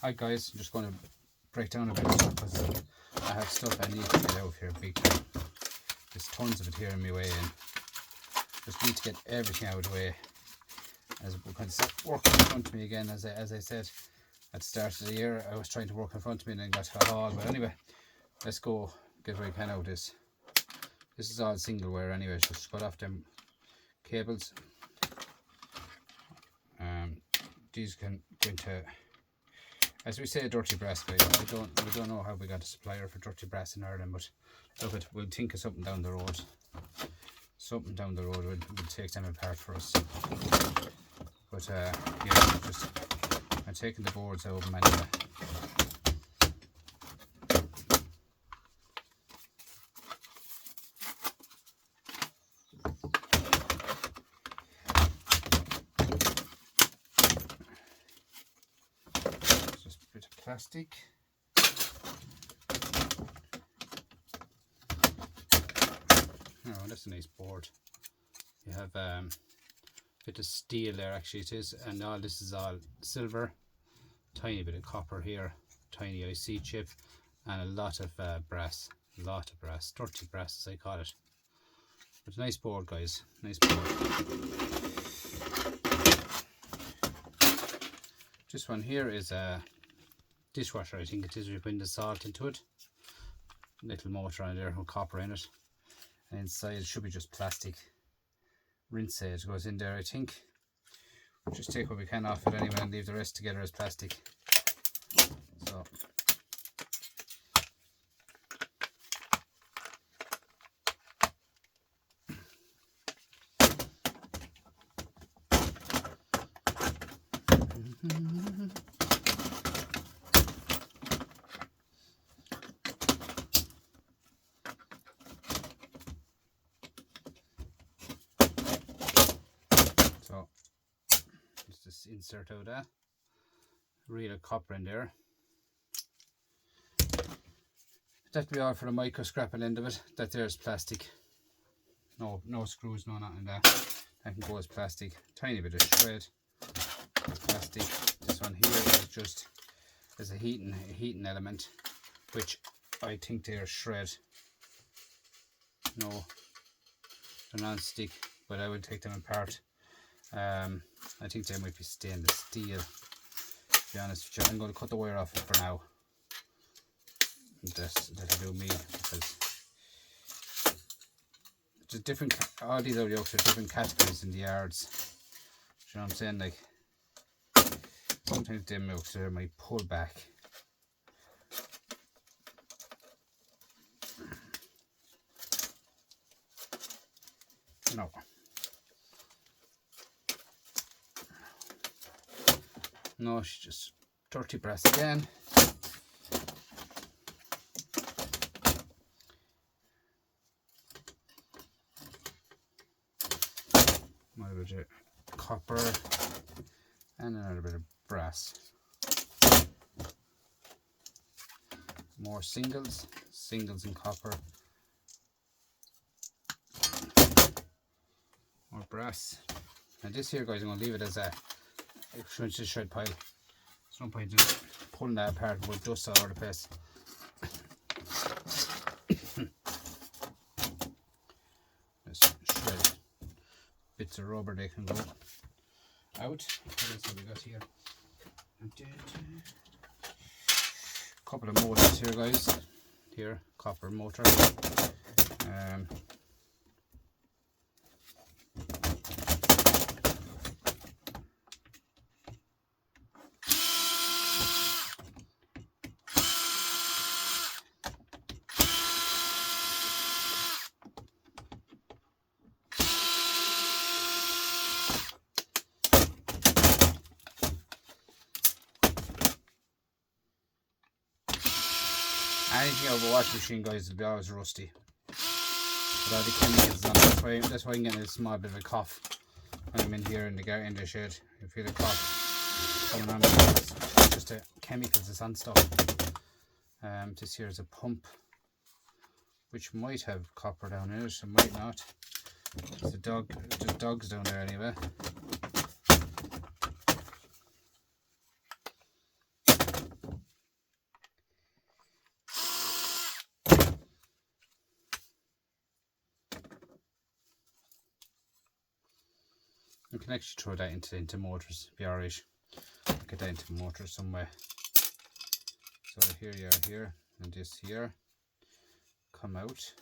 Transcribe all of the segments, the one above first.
Hi guys, I'm just going to break down a bit of stuff because I have stuff I need to get out of here big time. There's tons of it here in my way and just need to get everything out of the way as we kind of start working in front of me again. As I said at the start of the year, I was trying to work in front of me and then got to a haul. But anyway, let's go get what I can out of this. This is all single wire anyway, just cut off them cables. These can go into, as we say, dirty brass, guys. We don't know how we got a supplier for dirty brass in Ireland, but look, we'll think of something down the road. Something down the road will take them apart for us. But yeah, just I'm taking the boards out of them anyway. Just a bit of plastic. Oh, that's a nice board. You have a bit of steel there, actually it is, and all this is all silver. Tiny bit of copper here, tiny IC chip, and a lot of brass. A lot of brass, dirty brass as I call it. But a nice board, guys. Nice board. This one here is a dishwasher, I think it is. We put the salt into it. Little motor on there with copper in it. And inside it should be just plastic. Rinse aid goes in there, I think. We'll just take what we can off it anyway and leave the rest together as plastic. So just insert out that reel of copper in there. That'll be all for the micro scrapping end of it. That there's plastic. No screws, no nothing there. That can go as plastic. Tiny bit of shred plastic. This one here is just as a heating element, which I think they're shred. No, they're non-stick, but I would take them apart. I think they might be stainless steel, to be honest with you. I'm going to cut the wire off it for now. That'll do me, because there's different, all these audio yokes are different categories in the yards. You know what I'm saying? Like, sometimes them yokes there might pull back. No. No, she's just dirty brass again. Another bit of copper and another bit of brass. More singles and copper. More brass. And this here, guys, I'm going to leave it as a shred pile. There's no point in pulling that apart with dust all over the place. Just shred bits of rubber, they can go out. What else have we got here? Couple of motors here, guys. Here, copper motor. Anything out of a washing machine, guys, will be always rusty. With all the chemicals on it. That's why I'm getting a small bit of a cough when I'm in here in the shed. I feel a cough coming on me. It's just the chemicals that's on stuff. This here is a pump, which might have copper down in it, it might not. There's the dogs down there anyway. can actually throw that into motors, be alright. Get that into motors somewhere. So here you are here, and this here come out.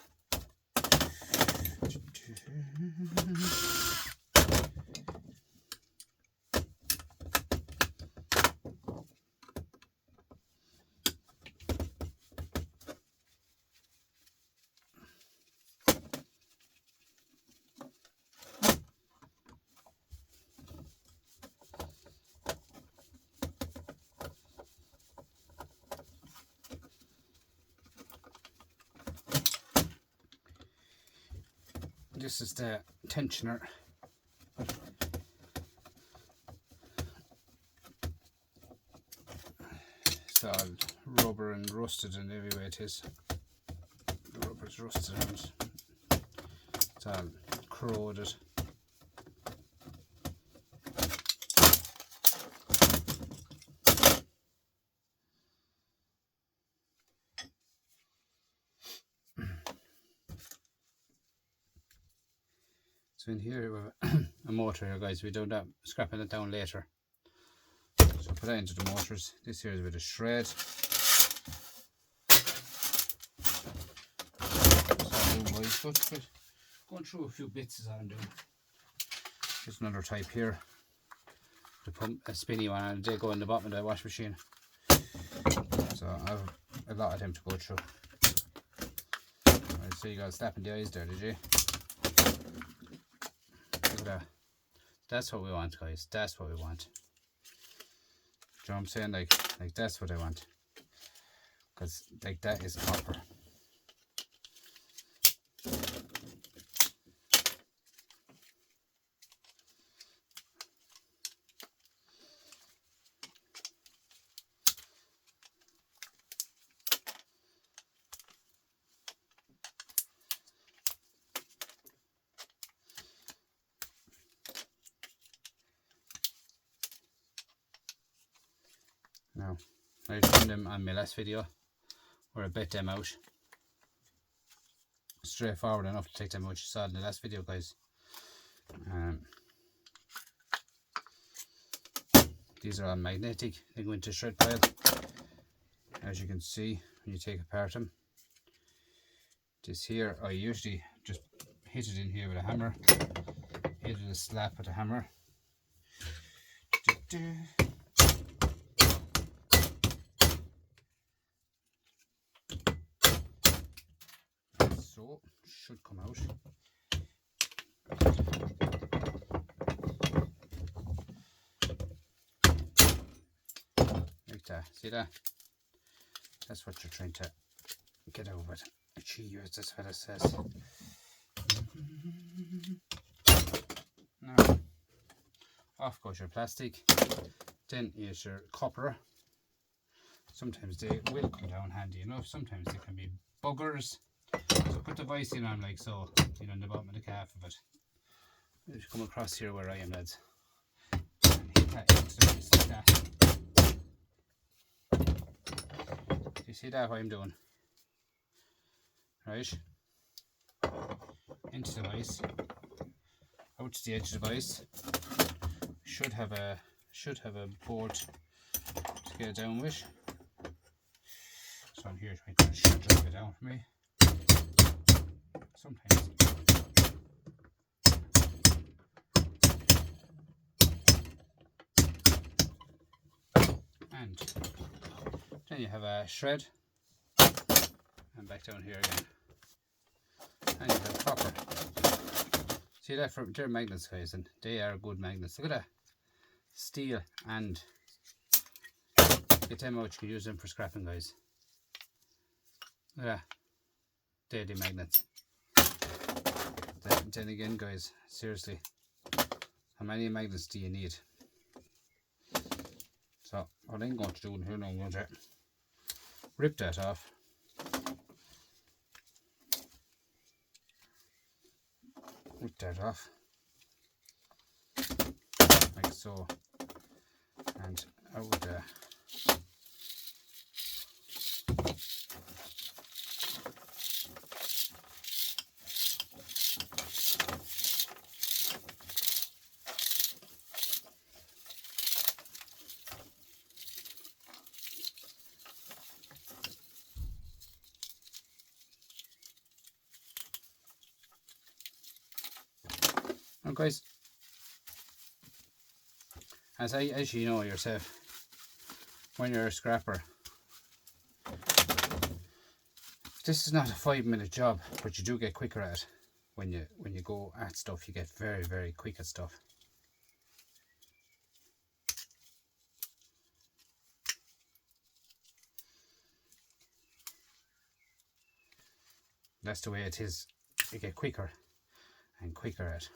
This is the tensioner. It's all rubber and rusted and every way it is. The rubber's rusted and it's all corroded. So in here we have a motor here, guys. We do that, scrapping it down later. So put that into the motors. This here is a bit of shred. Sorry, going through a few bits as I'm doing. There's another type here. The pump, a spinny one, and they go in the bottom of the wash machine. So I have a lot of them to go through. Right, so you got slapping the eyes there, did you? Look at that. That's what we want, guys. That's what we want. Do you know what I'm saying? Like that's what I want. Because like that is copper. Now, I found them on my last video where I bet them out. Straightforward enough to take them out. You saw in the last video, guys. These are all magnetic. They go into shred pile. As you can see, when you take apart them. This here, I usually just hit it in here with a hammer. Hit it a slap with a hammer. So, should come out. Like that. See that? That's what you're trying to get out of it. Achieve, that's what it says. Now, off goes your plastic. Then is your copper. Sometimes they will come down handy enough. Sometimes they can be buggers. So put the vice in on like so, you know, in the bottom of the calf of it. If you come across here where I am, lads, and hit that into the vice like that. Do you see that what I'm doing? Right, into the vice, out to the edge of the vice. Should have a board to get it down with. So I'm here trying to drop it down for me. Sometimes. And then you have a shred, and back down here again. And you have copper. See that? They're magnets, guys, and they are good magnets. Look at that. Steel, and get them out, you can use them for scrapping, guys. Look at that. They're the magnets. Then again, guys, seriously, how many magnets do you need? So what I'm going to do here now, I'm going to rip that off. Rip that off. Like so. And out there. guys, as you know yourself, when you're a scrapper, this is not a 5-minute job, but you do get quicker at it. When you go at stuff, you get very, very quick at stuff. That's the way it is. You get quicker and quicker at it.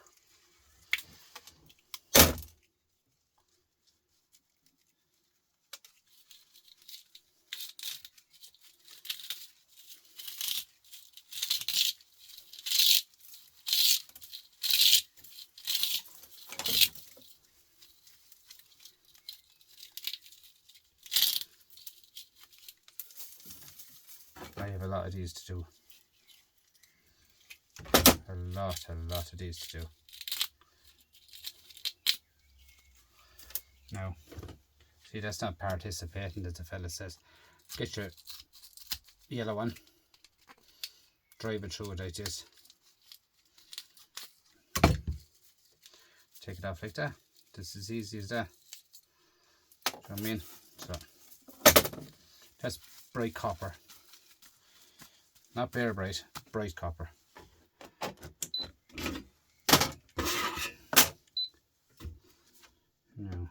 I have a lot of these to do. A lot of these to do. Now, see, that's not participating, as the fella says. Get your yellow one, drive it through it like this. Take it off like that. This is easy as that. Do you know what I mean? So, that's bright copper. Not bare bright, bright copper. Now,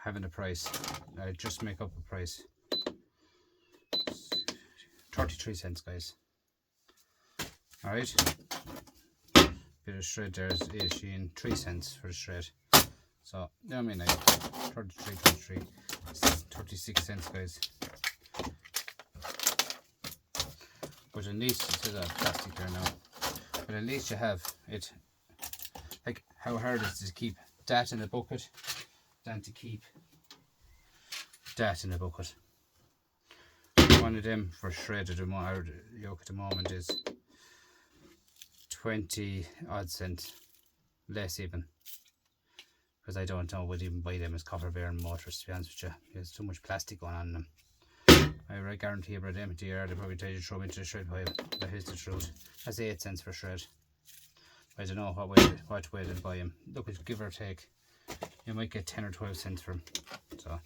having a price, I just make up a price. 33 cents, guys. Alright. Bit of shred there is 3 cents for the shred. So, yeah, I mean, like 33, 36 cents, guys. But at least it's a plastic there now. But at least you have it. Like, how hard it is to keep that in a bucket than to keep that in a bucket. One of them for shredded yoke at the moment is 20 odd cents, less even, because I don't know would even buy them as copper bearing motors, to be honest with you. There's too much plastic going on in them. I guarantee you about them at the yard, they probably tell you to throw them into the shred pile. That is the truth. That's 8 cents for shred. I don't know what way they'll buy them. Look, give or take, you might get 10 or 12 cents for them. So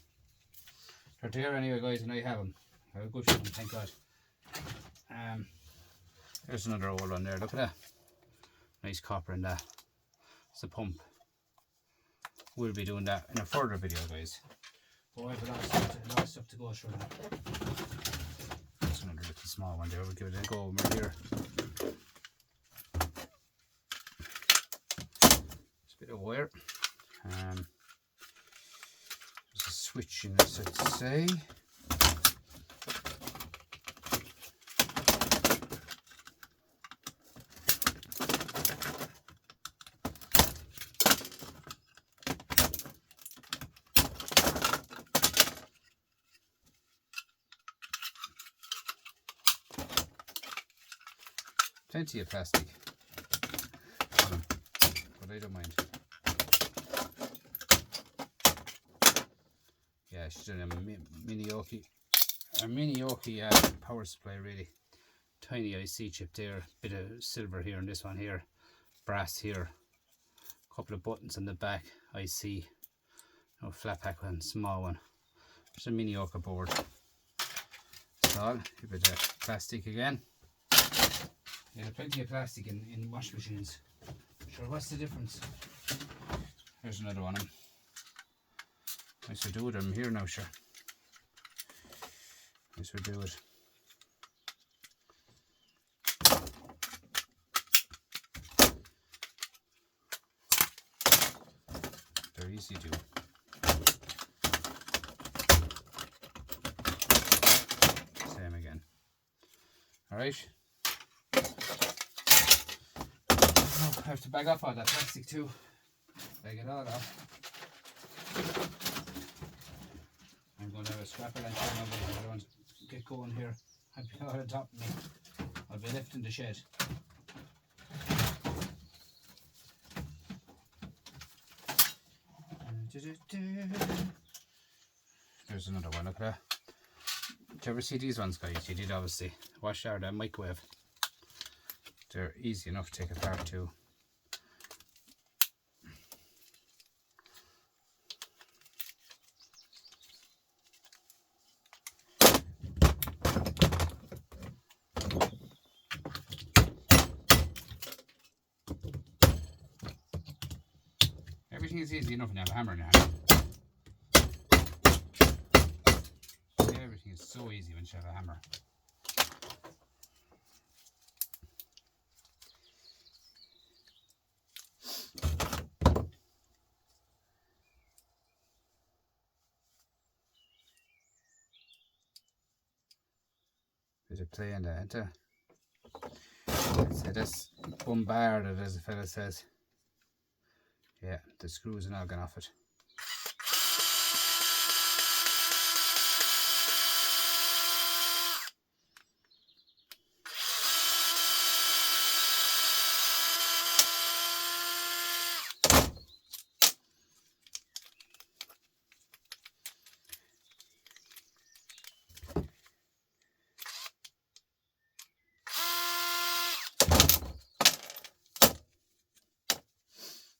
they're there anyway, guys, and I have them. I have a good few of them, thank God. There's another old one there, look at that. Nice copper in that. It's a pump. We'll be doing that in a further video, guys. Oh, I have a lot of stuff to go through now. That's another little small one there. We'll give it a go over here. Just a bit of wire. There's a switch in this, I'd say. Plenty of plastic, but I don't mind. Yeah, she's doing a mini Oki power supply, really. Tiny IC chip there, bit of silver here and this one here, brass here, couple of buttons on the back, IC, no flat pack one, small one. Just a mini Oki board. That's all. A bit of plastic again. Yeah, plenty of plastic in wash machines. Sure, what's the difference? Here's another one of them. Nice to do with them here now, sure. Nice to do it. They're easy to do. Same again. Alright. I have to bag off all that plastic too. Bag it all off. I'm going to have a scrapper lunch now, but I don't want to get going here. I'll be all on top of me. I'll be lifting the shed. There's another one. Look at that. Did you ever see these ones, guys? You did, obviously. Watch out, that microwave. They're easy enough to take apart too. Everything is easy enough when you have a hammer in your hand. Everything is so easy when you have a hammer. Bit of play in there, isn't there? So that's bombarded, as the fella says. Yeah, the screws are now gone off it.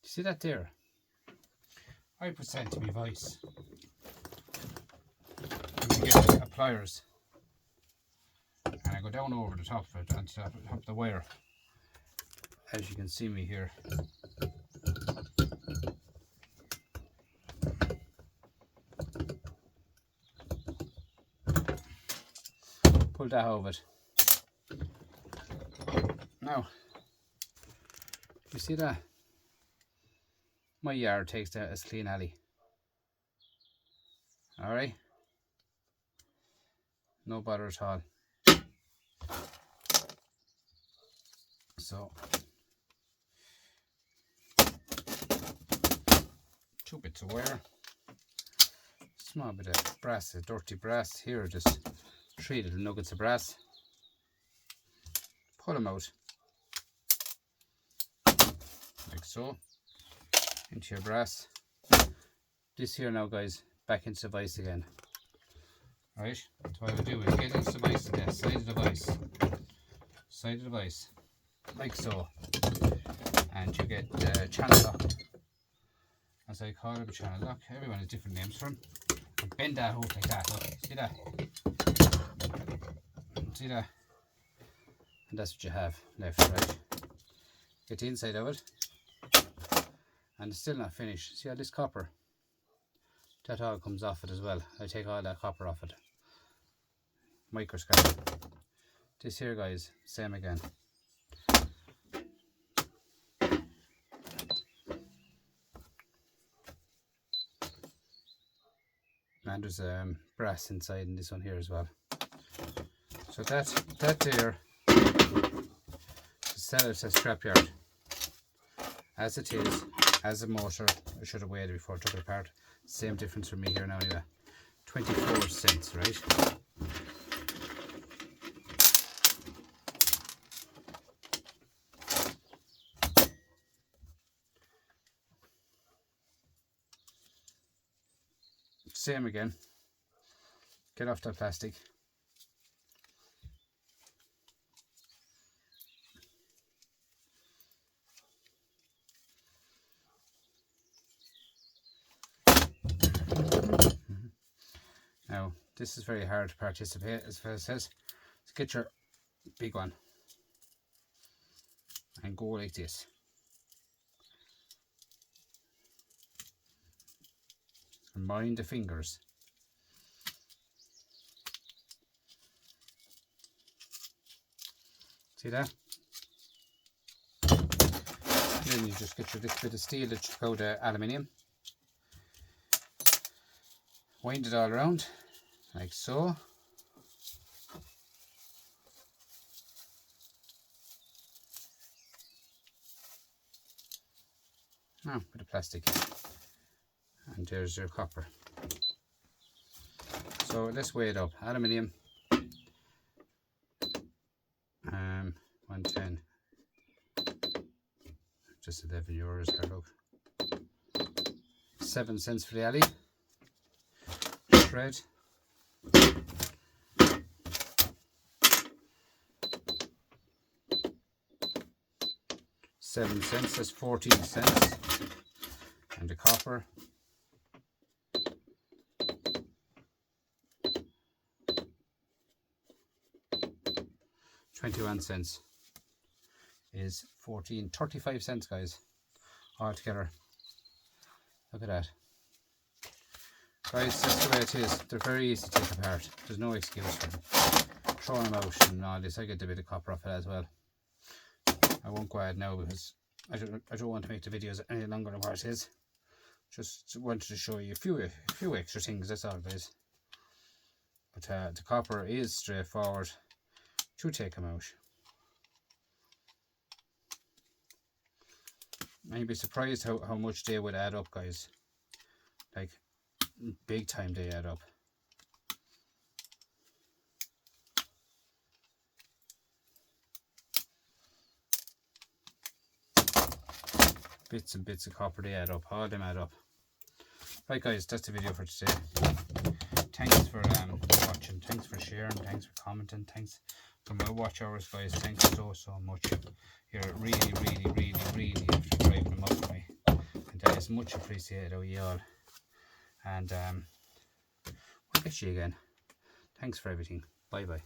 See that there? I put that into my voice. And we get a pliers. And I go down over the top of it and top the wire. As you can see me here. Pull that out of it. Now, you see that? My yard takes that as clean alley. Alright? No bother at all. So, 2 bits of wire, small bit of brass, a dirty brass. Here, just 3 little nuggets of brass. Pull them out, like so, into your brass. This here now, guys, back into the vise again. Right, so what I will do is get into the vise again, side of the vise, like so, and you get the channel lock, as I call it, a channel lock. Everyone has different names for them. Bend that hook like that, look, see that? See that? And that's what you have left, right? Get the inside of it, and it's still not finished. See all this copper? That all comes off it as well. I take all that copper off it. Microscope. This here, guys, same again. And there's brass inside in this one here as well. So that there, to sell it at scrapyard, as it is, as a motor. I should have weighed it before I took it apart. Same difference for me here now anyway. 24 cents, right? Same again. Get off that plastic. Now, this is very hard to participate, as it says. So get your big one and go like this. And mind the fingers. See that? Then you just get your little bit of steel that you coat aluminium. Wind it all around, like so. Now, bit of plastic. And there's your copper. So let's weigh it up. Aluminium, 110, just €11 per look. 7 cents for the alley. shred. 7 cents, that's 14 cents. And the copper, 21 cents is 35 cents, guys, all together. Look at that. Guys, that's the way it is. They're very easy to take apart. There's no excuse for them. Throwing them out and all this. I get a bit of copper off it as well. I won't go ahead now because I don't want to make the videos any longer than what it is. Just wanted to show you a few extra things, that's all it is. But the copper is straightforward to take them out. You'd be surprised how much they would add up, guys. Like, big time they add up. Bits and bits of copper, they add up. All of them add up. Right, guys, that's the video for today. Thanks for watching. Thanks for sharing. Thanks for commenting. Thanks for my watch hours, guys. Thanks so much. You're really after driving them up for me. And that is much appreciated, oh you all. And we'll catch you again. Thanks for everything. Bye bye.